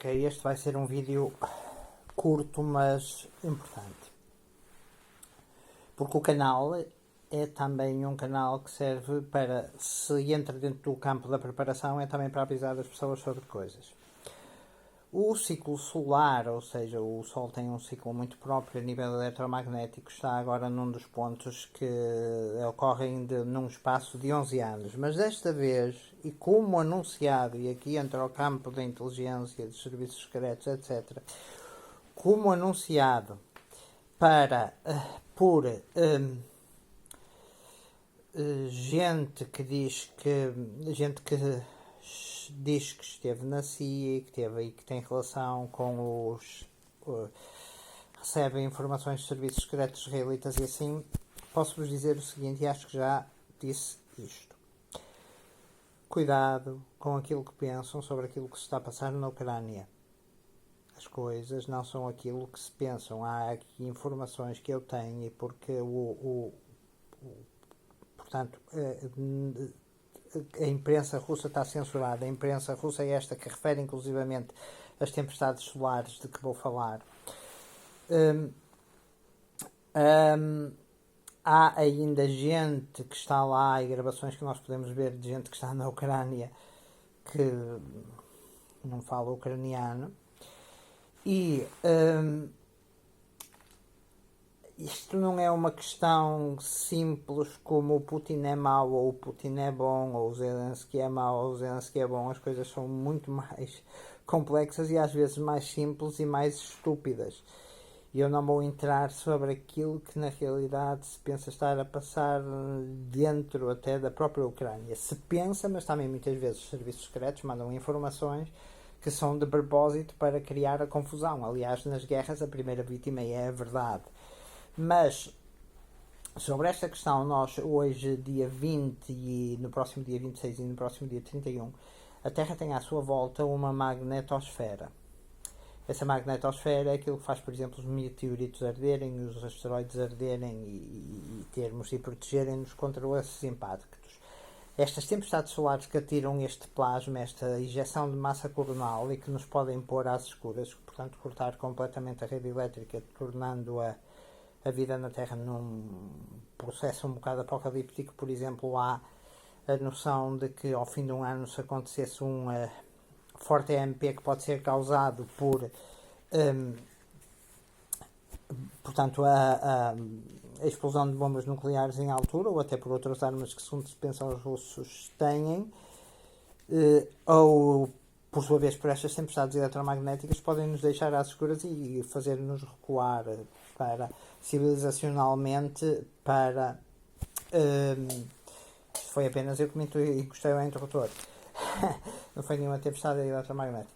Ok, este vai ser um vídeo curto, mas importante. Porque o canal é também um canal que serve para, se entra dentro do campo da preparação, é também para avisar as pessoas sobre coisas. O ciclo solar, ou seja, o Sol tem um ciclo muito próprio a nível eletromagnético, está agora num dos pontos que ocorrem num espaço de 11 anos. Mas desta vez, e como anunciado, e aqui entra o campo da inteligência, dos serviços secretos, etc., como anunciado por gente que diz que esteve na CIA, que teve e que tem relação com os recebem informações de serviços secretos israelitas e assim, posso-vos dizer o seguinte, e acho que já disse isto. Cuidado com aquilo que pensam sobre aquilo que se está a passar na Ucrânia. As coisas não são aquilo que se pensam. Há aqui informações que eu tenho e porque portanto, a imprensa russa está censurada. A imprensa russa é esta que refere inclusivamente as tempestades solares de que vou falar. Há ainda gente que está lá e gravações que nós podemos ver de gente que está na Ucrânia que não fala ucraniano. E isto não é uma questão simples como o Putin é mau ou o Putin é bom, ou o Zelensky é mau ou o Zelensky é bom. As coisas são muito mais complexas e às vezes mais simples e mais estúpidas. E eu não vou entrar sobre aquilo que na realidade se pensa estar a passar dentro até da própria Ucrânia. Se pensa, mas também muitas vezes os serviços secretos mandam informações que são de propósito para criar a confusão. Aliás, nas guerras a primeira vítima é a verdade. Mas sobre esta questão, nós hoje, dia 20 e no próximo dia 26 e no próximo dia 31, a Terra tem à sua volta uma magnetosfera. Essa magnetosfera é aquilo que faz, por exemplo, os meteoritos arderem, os asteroides arderem e termos e protegerem-nos contra esses impactos. Estas tempestades solares que atiram este plasma, esta injeção de massa coronal e que nos podem pôr às escuras, portanto cortar completamente a rede elétrica, tornando a vida na Terra num processo um bocado apocalíptico. Por exemplo, há a noção de que ao fim de um ano, se acontecesse um forte EMP que pode ser causado por portanto a explosão de bombas nucleares em altura ou até por outras armas que, segundo se pensa, os russos têm, ou por sua vez por estas tempestades eletromagnéticas, podem nos deixar às escuras e fazer-nos recuar para civilizacionalmente para foi apenas eu que me encostei ao interruptor. Não foi nenhuma tempestade eletromagnética,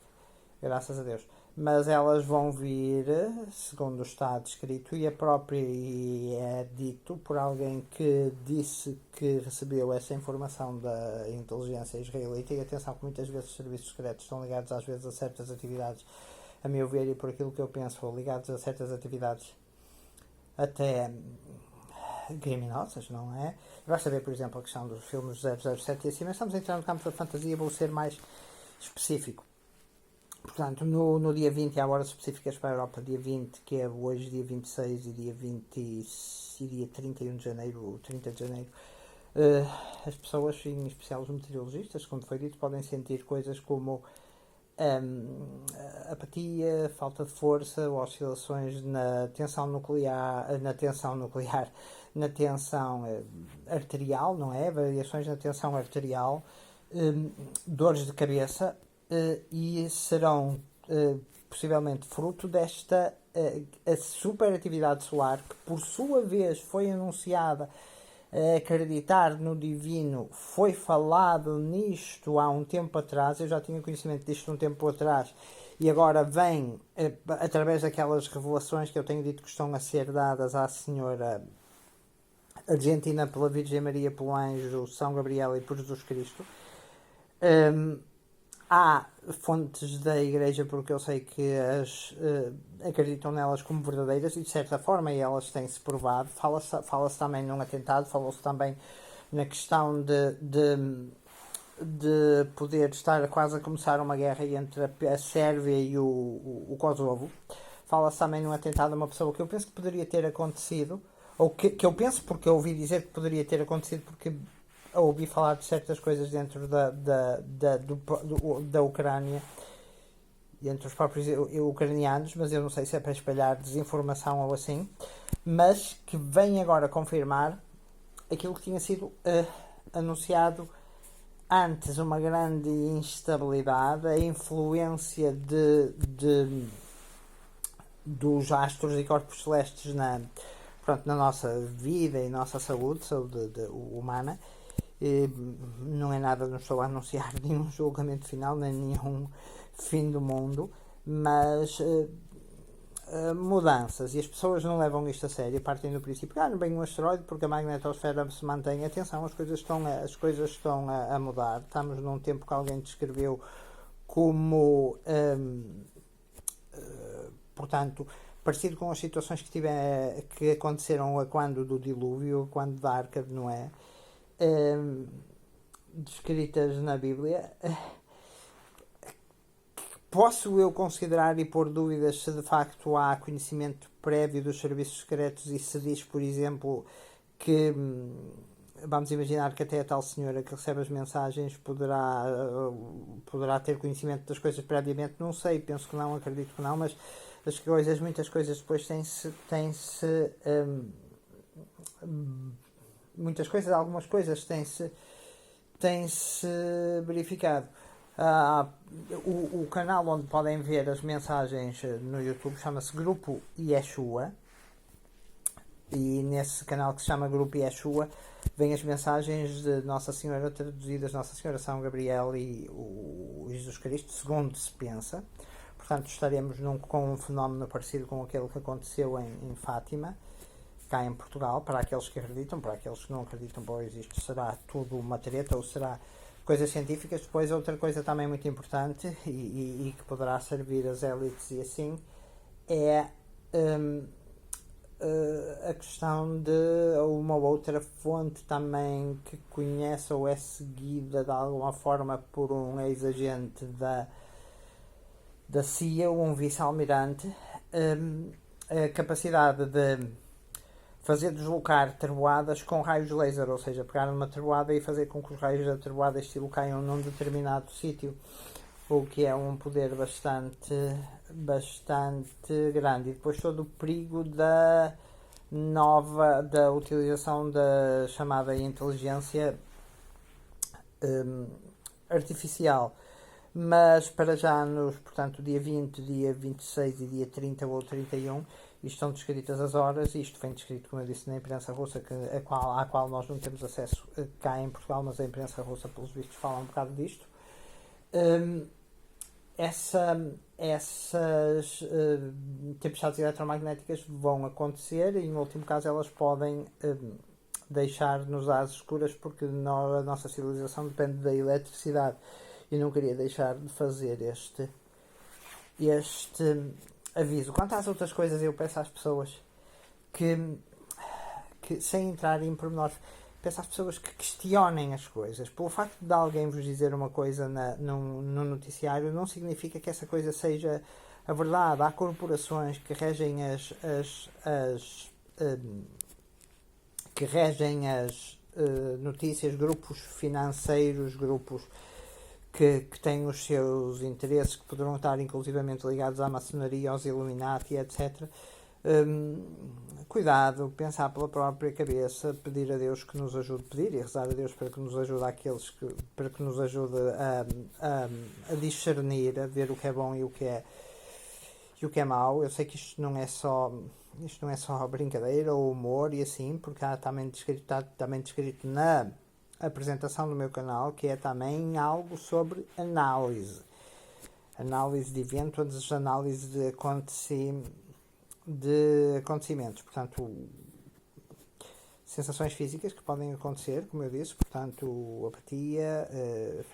graças a Deus. Mas elas vão vir, segundo está descrito, e é dito por alguém que disse que recebeu essa informação da inteligência israelita. E atenção que muitas vezes os serviços secretos estão ligados às vezes a certas atividades, a meu ver e por aquilo que eu penso, ligados a certas atividades até criminosas, não é? Basta ver, por exemplo, a questão dos filmes 007 e assim, mas estamos a entrar no campo da fantasia, vou ser mais específico. Portanto, no dia 20, há horas específicas para a Europa, dia 20, que é hoje, dia 26 e dia 20 e dia 31 de janeiro, 30 de janeiro, as pessoas, em especial os meteorologistas, como foi dito, podem sentir coisas como apatia, falta de força, oscilações na tensão nuclear, na tensão arterial, não é? Variações na tensão arterial, dores de cabeça, e serão possivelmente fruto desta a superatividade solar, que por sua vez foi anunciada. Acreditar no divino, foi falado nisto há um tempo atrás. Eu já tinha conhecimento disto um tempo atrás e agora vem através daquelas revelações que eu tenho dito que estão a ser dadas à Senhora Argentina pela Virgem Maria, pelo Anjo São Gabriel e por Jesus Cristo. Há fontes da Igreja, porque eu sei que acreditam nelas como verdadeiras e de certa forma elas têm-se provado. Fala-se também num atentado, falou-se também na questão de de poder estar quase a começar uma guerra entre a Sérvia e o Kosovo. Fala-se também num atentado a uma pessoa que eu penso que poderia ter acontecido, ou que eu penso porque eu ouvi dizer que poderia ter acontecido porque ouvi falar de certas coisas dentro da Ucrânia e entre os próprios ucranianos, mas eu não sei se é para espalhar desinformação ou assim, mas que vem agora confirmar aquilo que tinha sido anunciado antes, uma grande instabilidade, a influência dos astros e corpos celestes na nossa vida e nossa saúde humana. Não é nada, não estou a anunciar nenhum julgamento final, nem nenhum fim do mundo, mas mudanças, e as pessoas não levam isto a sério, partem do princípio que não vem um asteroide porque a magnetosfera se mantém. Atenção, as coisas estão a mudar. Estamos num tempo que alguém descreveu como portanto, parecido com as situações que aconteceram a quando do dilúvio, quando da Arca de Noé, descritas na Bíblia. Posso eu considerar e pôr dúvidas se de facto há conhecimento prévio dos serviços secretos e se diz, por exemplo, que vamos imaginar que até a tal senhora que recebe as mensagens poderá ter conhecimento das coisas previamente. Não sei, penso que não, acredito que não, mas muitas coisas depois algumas coisas têm-se verificado. O canal onde podem ver as mensagens no YouTube chama-se Grupo Yeshua, e nesse canal que se chama Grupo Yeshua vêm as mensagens de Nossa Senhora traduzidas, Nossa Senhora, São Gabriel e o Jesus Cristo, segundo se pensa. Portanto, estaremos com um fenómeno parecido com aquele que aconteceu em Fátima, cá em Portugal, para aqueles que acreditam. Para aqueles que não acreditam, pois isto será tudo uma treta ou será coisas científicas. Depois, outra coisa também muito importante e que poderá servir às élites e assim, é a questão de uma outra fonte também que conhece ou é seguida de alguma forma por um ex-agente da CIA ou um vice-almirante, a capacidade de fazer deslocar trovoadas com raios laser, ou seja, pegar numa trovoada e fazer com que os raios da trovoada estilo caiam num determinado sítio, o que é um poder bastante grande. E depois todo o perigo da utilização da chamada inteligência artificial. Mas para já, portanto, dia 20, dia 26 e dia 30 ou 31, estão descritas as horas, e isto vem descrito, como eu disse, na imprensa russa, à qual nós não temos acesso cá em Portugal, mas a imprensa russa, pelos vistos, fala um bocado disto. Essas tempestades eletromagnéticas vão acontecer e, em último caso, elas podem deixar-nos às escuras, porque a nossa civilização depende da eletricidade. E não queria deixar de fazer este aviso. Quanto às outras coisas, eu peço às pessoas que sem entrar em pormenores, peço às pessoas que questionem as coisas. Pelo facto de alguém vos dizer uma coisa no noticiário, não significa que essa coisa seja a verdade. Há corporações que regem as notícias, grupos financeiros, grupos que têm os seus interesses, que poderão estar inclusivamente ligados à maçonaria, aos Illuminati, etc. Cuidado, pensar pela própria cabeça, pedir a Deus que nos ajude, pedir e rezar a Deus para que nos ajude para que nos ajude a discernir, a ver o que é bom e o que é mau. Eu sei que isto não é só brincadeira ou humor e assim, porque está também descrito na apresentação do meu canal, que é também algo sobre análise de eventos, análise de acontecimentos, portanto, sensações físicas que podem acontecer, como eu disse, portanto, apatia,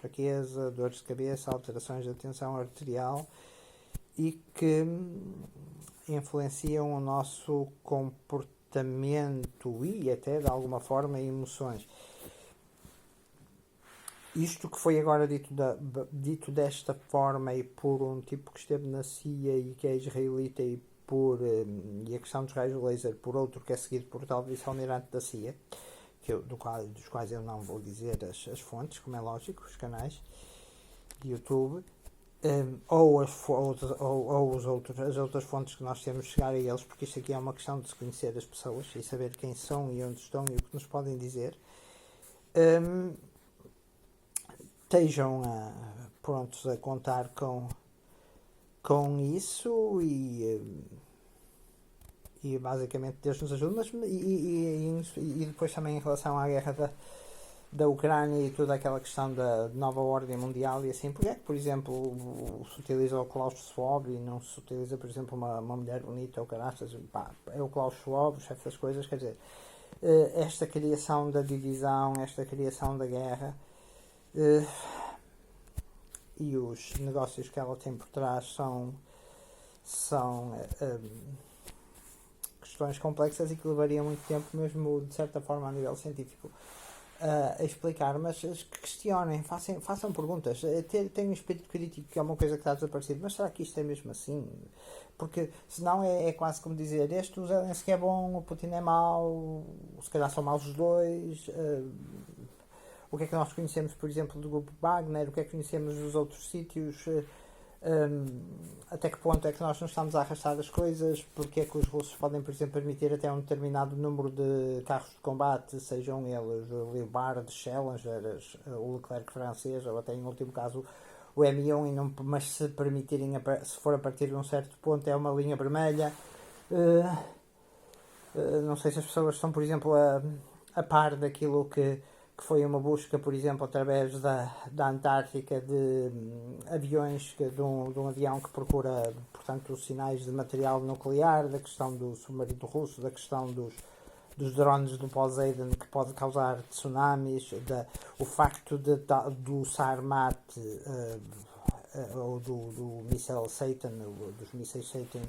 fraqueza, dores de cabeça, alterações da tensão arterial, e que influenciam o nosso comportamento e até, de alguma forma, emoções. isto que foi agora dito desta forma e por um tipo que esteve na CIA e que é israelita e a questão dos raios laser por outro que é seguido por tal vice-almirante da CIA, dos quais eu não vou dizer as fontes, como é lógico, os canais de YouTube, as outras fontes que nós temos de chegar a eles, porque isto aqui é uma questão de se conhecer as pessoas e saber quem são e onde estão e o que nos podem dizer. Estejam prontos a contar com isso e basicamente Deus nos ajuda, e depois também em relação à guerra da Ucrânia e toda aquela questão da nova ordem mundial e assim, porque é que, por exemplo, se utiliza o Klaus Schwab e não se utiliza, por exemplo, uma mulher bonita ou caraças, é o Klaus Schwab, o chefe das coisas, quer dizer, esta criação da divisão, esta criação da guerra e os negócios que ela tem por trás são questões complexas e que levariam muito tempo, mesmo de certa forma a nível científico, a explicar, mas que questionem, façam perguntas, tenham um espírito crítico, que é uma coisa que está desaparecido, mas será que isto é mesmo assim? Porque senão é quase como dizer, o Zelensky é bom, o Putin é mau, se calhar são maus os dois. O que é que nós conhecemos, por exemplo, do grupo Wagner, o que é que conhecemos dos outros sítios, até que ponto é que nós não estamos a arrastar as coisas, porque é que os russos podem, por exemplo, permitir até um determinado número de carros de combate, sejam eles Leopard, Challengers, o Leclerc francês, ou até em último caso o M1, mas se permitirem, se for a partir de um certo ponto, é uma linha vermelha. Não sei se as pessoas estão, por exemplo, a par daquilo que foi uma busca, por exemplo, através da Antártica de aviões, de um avião que procura, portanto, os sinais de material nuclear, da questão do submarino russo, da questão dos drones do Poseidon que pode causar tsunamis, o facto do Sarmat ou do míssil Satan, dos mísseis Satan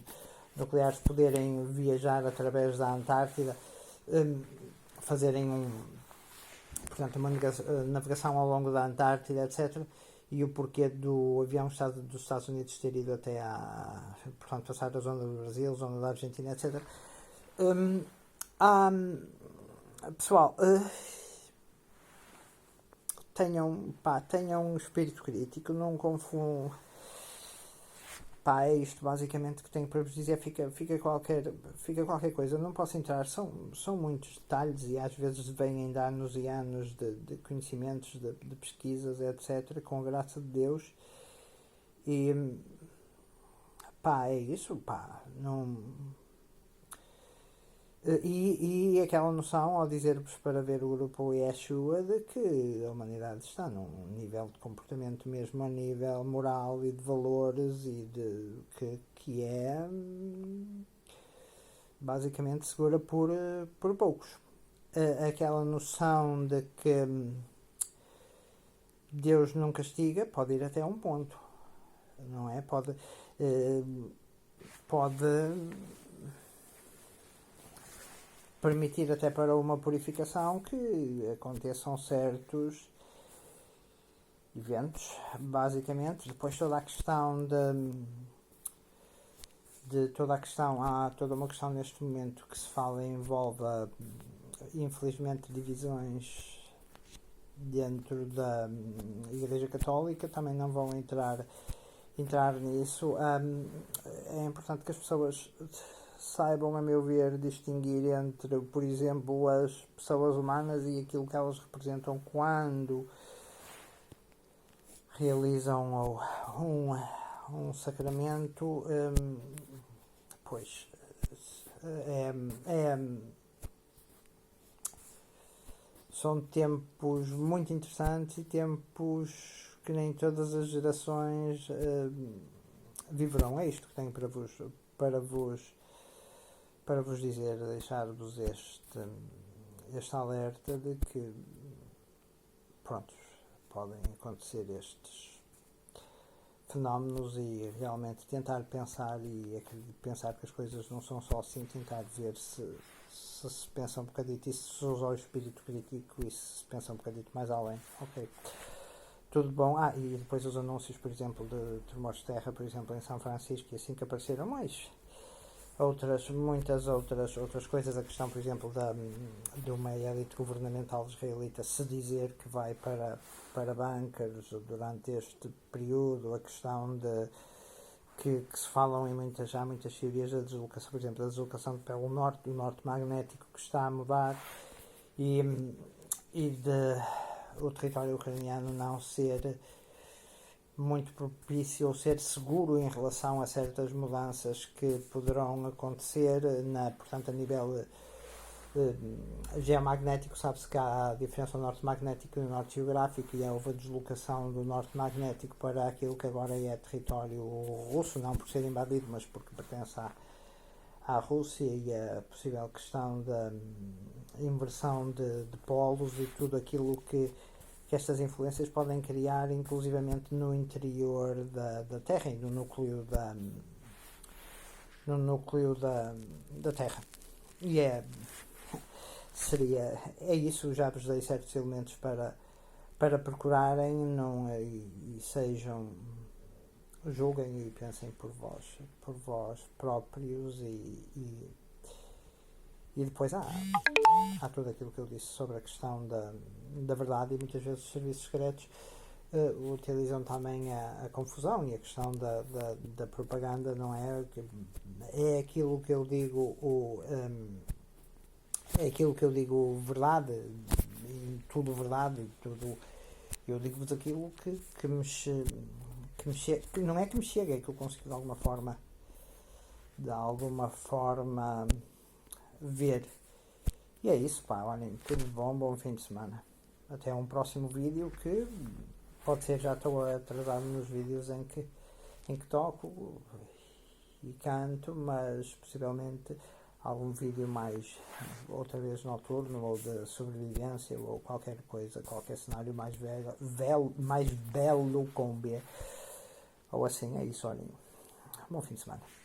nucleares poderem viajar através da Antártida, fazerem portanto, uma navegação ao longo da Antártida, etc. E o porquê do avião dos Estados Unidos ter ido até portanto, passar da zona do Brasil, zona da Argentina, etc. Pessoal, tenham um espírito crítico, não confundam. É isto basicamente que tenho para vos dizer. Fica qualquer coisa. Não posso entrar, são muitos detalhes e às vezes vêm de anos e anos de conhecimentos, de pesquisas, etc. Com a graça de Deus. E é isso, não. E aquela noção ao dizer-vos para ver o grupo Yeshua de que a humanidade está num nível de comportamento mesmo a nível moral e de valores e de que é basicamente segura por poucos. Aquela noção de que Deus não castiga pode ir até um ponto, não é? Pode permitir até para uma purificação que aconteçam certos eventos, basicamente. Depois toda a questão há toda uma questão neste momento que se fala envolve infelizmente divisões dentro da Igreja Católica. Também não vão entrar nisso. É importante que as pessoas saibam, a meu ver, distinguir entre, por exemplo, as pessoas humanas e aquilo que elas representam quando realizam um sacramento. Pois são tempos muito interessantes e tempos que nem todas as gerações viverão. É isto que tenho para vos dizer, deixar-vos este alerta de que podem acontecer estes fenómenos e realmente tentar pensar pensar que as coisas não são só assim, tentar ver se pensa um bocadito e se usa o espírito crítico e se pensa um bocadito mais além. Ok. tudo bom. E depois os anúncios, por exemplo, de tremores de terra, por exemplo, em São Francisco, e assim que apareceram mais muitas outras coisas. A questão, por exemplo, de uma elite governamental israelita se dizer que vai para bunkers durante este período, a questão de que se falam em há muitas teorias da deslocação, por exemplo, da deslocação pelo norte, do norte magnético que está a mudar, e de o território ucraniano não ser muito propício ou ser seguro em relação a certas mudanças que poderão acontecer, portanto, a nível geomagnético. Sabe-se que há a diferença do norte magnético e do norte geográfico, e houve a deslocação do norte magnético para aquilo que agora é território russo, não por ser invadido, mas porque pertence à Rússia, e a possível questão da inversão de polos e tudo aquilo que estas influências podem criar, inclusivamente no interior da Terra e no núcleo da Terra. E é isso. Já vos dei certos elementos para procurarem, não, e sejam, julguem e pensem por vós próprios, e depois há tudo aquilo que eu disse sobre a questão da verdade, e muitas vezes os serviços secretos utilizam também a confusão e a questão da propaganda, não é? É aquilo que eu digo, verdade, e tudo verdade, e tudo. Eu digo-vos aquilo que me chega, que não é que me chega, é que eu consigo de alguma forma ver. E é isso, pá, olhem, tudo bom fim de semana. Até um próximo vídeo, que pode ser, já estou atrasado nos vídeos em que toco e canto, mas possivelmente algum vídeo mais, outra vez noturno, ou de sobrevivência, ou qualquer coisa, qualquer cenário mais belo com B, ou assim. É isso, olhem, bom fim de semana.